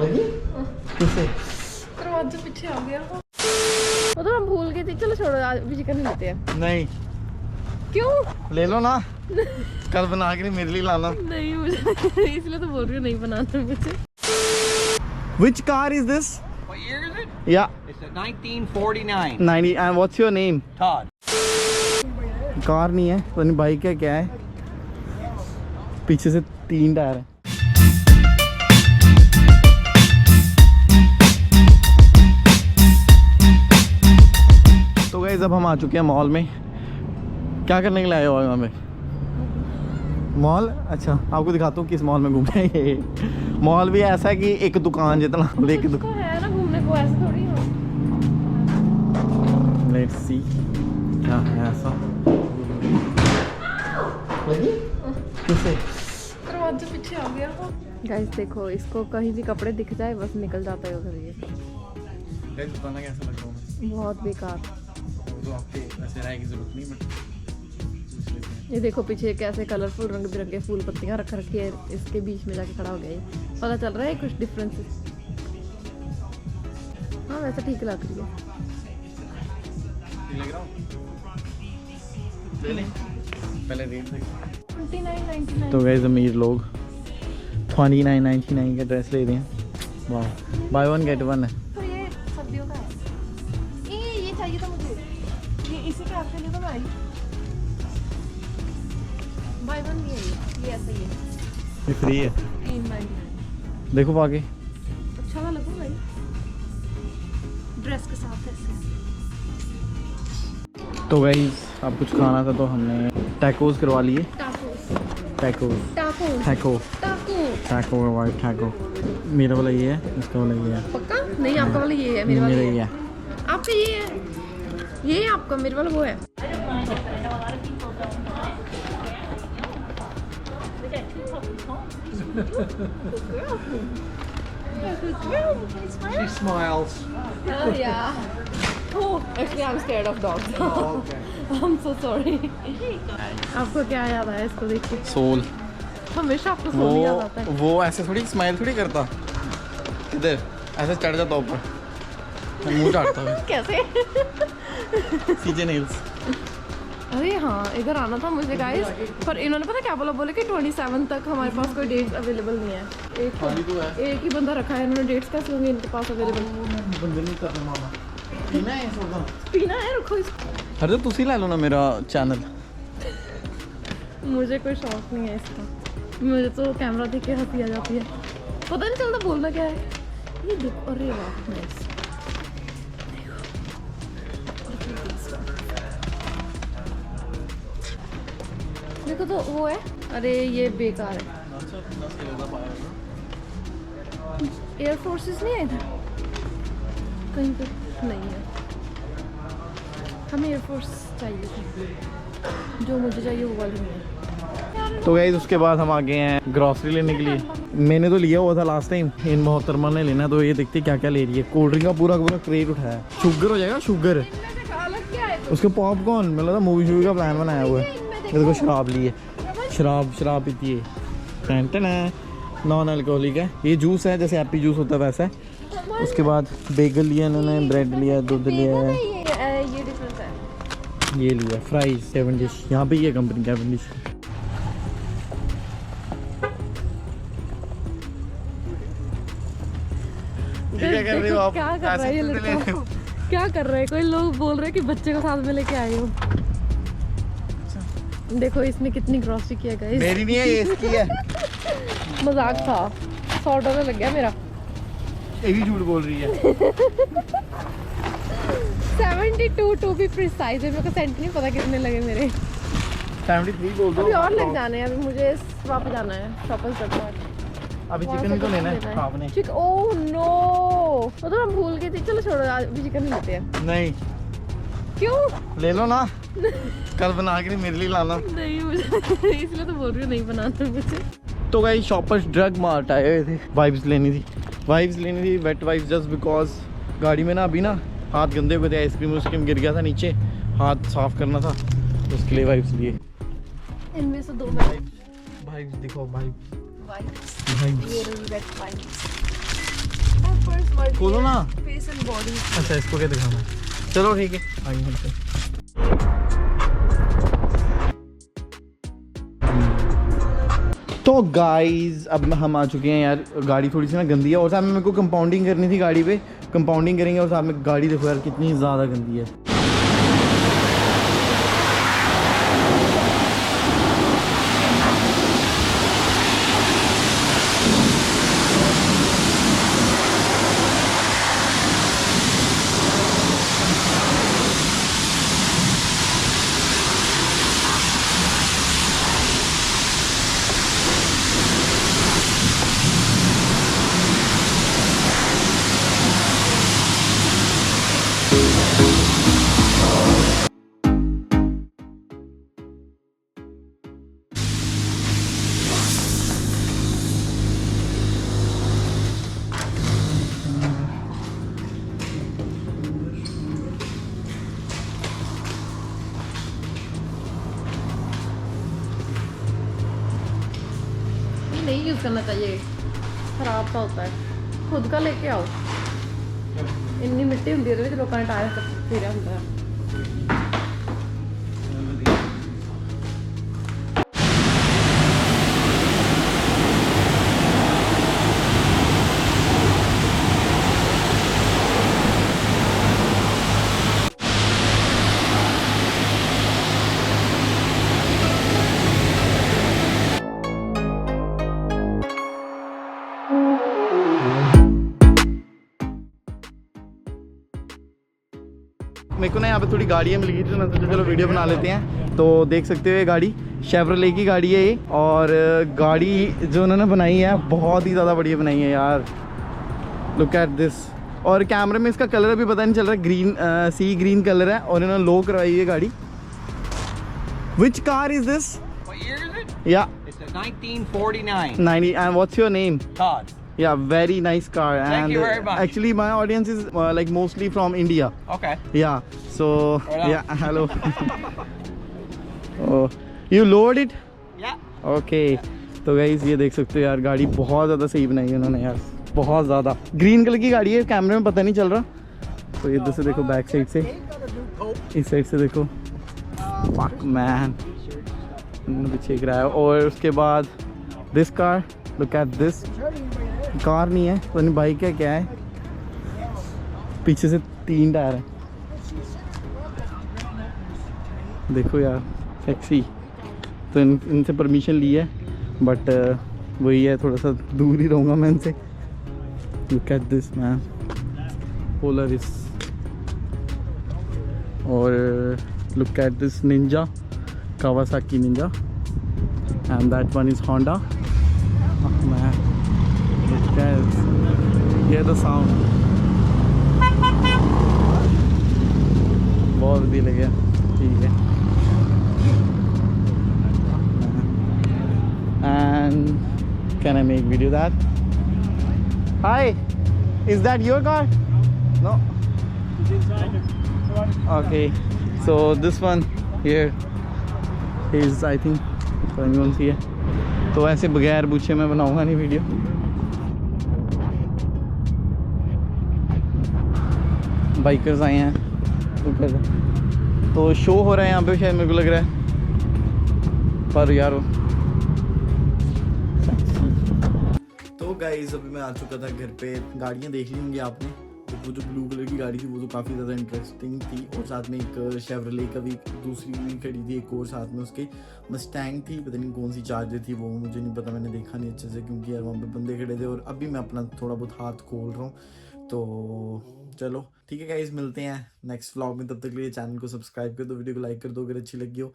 लगी किसे दरवाजा पीछे आ गया वो तो हम भूल गए थे। चलो छोड़ो आज भी चिकन नहीं लेते हैं। नहीं क्यों? ले लो ना, कल बना के मेरे लिए लाना। नहीं मुझे इसलिए तो बोल रही हूँ नहीं बनाना मुझे। Which car is this? What year is it? Yeah. It's a 1949. 90 and what's your name? Todd. Car नहीं है, पता नहीं बाइक है क्या है। पीछे से 3 टायर है। तो गाइस अब हम आ चुके हैं मॉल में। क्या करने के लिए आए हो यहाँ पे? मॉल? अच्छा आपको दिखाता हूँ किस मॉल में घूम रहे हैं। ये मॉल भी ऐसा है कि एक दुकान जितना एक दुकान है ना, घूमने को ऐसे थोड़ी हो। लेट्स सी क्या है ऐसा। लगी किसे दरवाजा पीछे आ गया। गाइस देखो, इसको कहीं भी कपड़े दिख जाए बस निकल जाता है उधर। ये गाइस बताना कैसा लग रहा है? बहुत बेकार। तो आपके वैसे राय की जरूरत नहीं, बट ये देखो पीछे कैसे कलरफुल रंग बिरंगे फूल पत्तियां रख रखी है, इसके बीच में जाके खड़ा हो गया। ये पता चल रहा है कुछ डिफरेंसेस। हाँ वैसे ठीक लग रही है। लग रहा हूँ पहले रेट देख। 29.99। तो गाइस अमीर लोग 29.99 का ड्रेस ले रहे हैं। वाह, बाय वन गेट वन है। तो ये सर्दियों का है। ये चाहिए था मुझे, ये इसी के आपके लिए तो मैं आई। बाय वन भी है ये ऐसा ही है। ये फ्री है। 3.99। देखो पाके अच्छा ना लगू भाई ड्रेस के साथ ऐसे। तो गाइस अब कुछ खाना था तो हमने टैकोस करवा लिए। Taco white taco. मेरा वाला ये है, इसका वाला ये है। पक्का? नहीं आपका वाला ये है, मेरे वाला ये है। आपका ये है, ये आपका, मेरे वाला वो है। She smiles. Oh yeah. Oh, actually I'm scared of dogs. Oh, okay. I'm so sorry. आपको क्या याद आया इसको देख के? सोल। हमेशा आपको सोल याद आता है। वो ऐसे थोड़ी स्माइल थोड़ी करता, इधर ऐसे चढ़ जाता ऊपर, मुंह चाटता है। कैसे? सीजे नेल्स। अरे हाँ इधर आना था मुझे गाइस, पर इन्होंने पता क्या बोला, बोले कि 27 तक हमारे पास कोई डेट्स अवेलेबल नहीं है। एक ही बंदा रखा है इन्होंने, डेट्स कैसे होंगे इनके पास अवेलेबल? बंदे नहीं करना मामा। पीना है सोडा? पीना है, रुको इसको। अरे तुसी ले लो ना मेरा चैनल। मुझे कोई शौक नहीं है इसका, मुझे तो कैमरा देख के हंसी आ जाती है, पता नहीं चलता बोलना क्या है। ये देखो, अरे वाह नाइस। देखो तो वो है, अरे ये बेकार है। एयर फोर्सेस नहीं है इधर कहीं पे, नहीं है। हमें एयर फोर्स चाहिए थी, जो मुझे चाहिए वो वाली नहीं है। तो गाइस उसके बाद हम आ गए हैं ग्रॉसरी लेने के लिए। मैंने तो लिया हुआ था लास्ट टाइम, इन मोहतरमा ने लेना, तो ये देखते क्या क्या ले रही है। कोल्ड ड्रिंक का पूरा क्रेट उठाया। शुगर हो जाएगा, शुगर। उसके पॉपकॉर्न मतलब था, मूवी शूवी का प्लान बनाया हुआ है। ये देखो शराब ली है, शराब पीती है। नॉन अल्कोहलिक है। ये जूस है, जैसे हैप्पी जूस होता है वैसा है। उसके बाद बेगल लिया इन्होंने, ब्रेड लिया, दूध लिया है। ये डिफरेंस है। ये लिया फ्राइज कैवेंडिश, यहाँ पे ये कंपनी कैवेंडिश। क्या कर रहे हो आप? क्या कर रहा है ये लड़का? क्या कर रहा है? कोई लोग बोल रहे हैं कि बच्चे को साथ में लेके आए हो। देखो इसने कितनी ग्रॉसरी किया गाइस। मेरी नहीं है, ये इसकी है। मजाक था, $100 लग गया मेरा। ये भी झूठ बोल रही है। 72 टू बी प्रिसाइज है, मेरे को सेंट नहीं पता कितने लगे मेरे। 73 बोल दो। अभी और लग जाने हैं, अभी मुझे वापस जाना है शॉपिंग करने। अभी चिकन भी तो लेना है आपने। ओह नो, वो तो हम भूल गए थे। चलो छोड़ो आज भी चिकन नहीं लेते हैं। नहीं क्यों? ले लो ना, कल बना के मेरे लिए लाना। नहीं मुझे इसलिए तो बोल रही हूँ नहीं बनाना मुझे। तो गाइस शॉपर्स ड्रग मार्ट आए हुए थे, वाइब्स लेनी थी, वेट वाइब्स, जस्ट बिकॉज गाड़ी में ना अभी ना हाथ गंदे हो गए थे, आइसक्रीम गिर गया था नीचे, हाथ साफ करना था, तो उसके लिए वाइब्स लिए। इनमें से 2 वाइब्स दिखाओ, वाइब्स ये रही वेट वाइब्स। खोलो ना। Face and body. अच्छा इसको क्या दिखाना है? चलो ठीक है आगे बढ़ते हैं। तो गाइस अब हम आ चुके हैं यार। गाड़ी थोड़ी सी ना गंदी है और साथ में मेरे को कंपाउंडिंग करनी थी गाड़ी पे। कंपाउंडिंग करेंगे और साथ में गाड़ी देखो यार कितनी ज़्यादा गंदी है। नहीं यूज़ करना चाहिए, खराब सा होता है। खुद का लेके आओ। इन्नी मिट्टी होंदी है लोगों ने टायर फिर होंदा है। मेरे को ना यहाँ पे थोड़ी गाड़ियाँ मिल गई थी तो मैं सोचा चलो वीडियो बना लेते हैं। तो देख सकते हो ये गाड़ी शेवरले की गाड़ी है ये। और गाड़ी जो उन्होंने बनाई है बहुत ही ज़्यादा बढ़िया बनाई है यार। Look at this. और कैमरे में इसका कलर अभी पता नहीं चल रहा, ग्रीन सी ग्रीन कलर है और इन्होंने लो करवाई है गाड़ी। Which car is this? What year is it? या It's a 1949. 90 and what's your name? Todd. Yeah, very nice car. Thank you very much. Actually, my audience is like mostly from India. Okay. Yeah. So Right on. yeah, hello. Oh, you lowered it? Yeah. Okay. तो guys ये देख सकते हो यार गाड़ी बहुत ज़्यादा सही बनाई है उन्होंने यार, बहुत ज़्यादा। ग्रीन कलर की गाड़ी है, कैमरे में पता नहीं चल रहा। तो इधर से देखो, बैक साइड से, इस साइड से देखो। Fuck man. पीछे एक रहा है। और उसके बाद this car, look at this. Car नहीं है, पता नहीं बाइक है क्या है। पीछे से 3 टायर है, देखो यार टैक्सी। तो इनसे परमिशन ली है बट वही है, थोड़ा सा दूर ही रहूँगा मैं इनसे। Look at this man, Polaris. और look at this Ninja, Kawasaki Ninja, and that one is Honda. Man ये द साउंड बहुत बढ़िया लगे। ठीक है। And can I make video that? Hi, is that your car? No. Okay, so this one here is I think anyone see है। तो ऐसे बगैर पूछे मैं बनाऊंगा नहीं वीडियो। बाइकर्स आए हैं ऊपर, तो शो हो रहा है यहाँ पे शायद, मेरे को लग रहा है। पर यार तो गाइस अभी मैं आ चुका था घर पे। गाड़ियाँ देख ली होंगी आपने। तो वो जो ब्लू कलर की गाड़ी थी वो तो काफ़ी ज़्यादा इंटरेस्टिंग थी। और साथ में एक शेवरले का भी दूसरी भी खड़ी थी, एक और साथ में उसके मस्टैंग थी, पता नहीं कौन सी चार्जर थी वो मुझे नहीं पता, मैंने देखा नहीं अच्छे से क्योंकि यार वहाँ पे बंदे खड़े थे। और अभी मैं अपना थोड़ा बहुत हाथ खोल रहा हूँ। तो चलो ठीक है गाइस, मिलते हैं नेक्स्ट व्लॉग में। तब तक के लिए चैनल को सब्सक्राइब कर दो, वीडियो को लाइक कर दो अगर अच्छी लगी हो।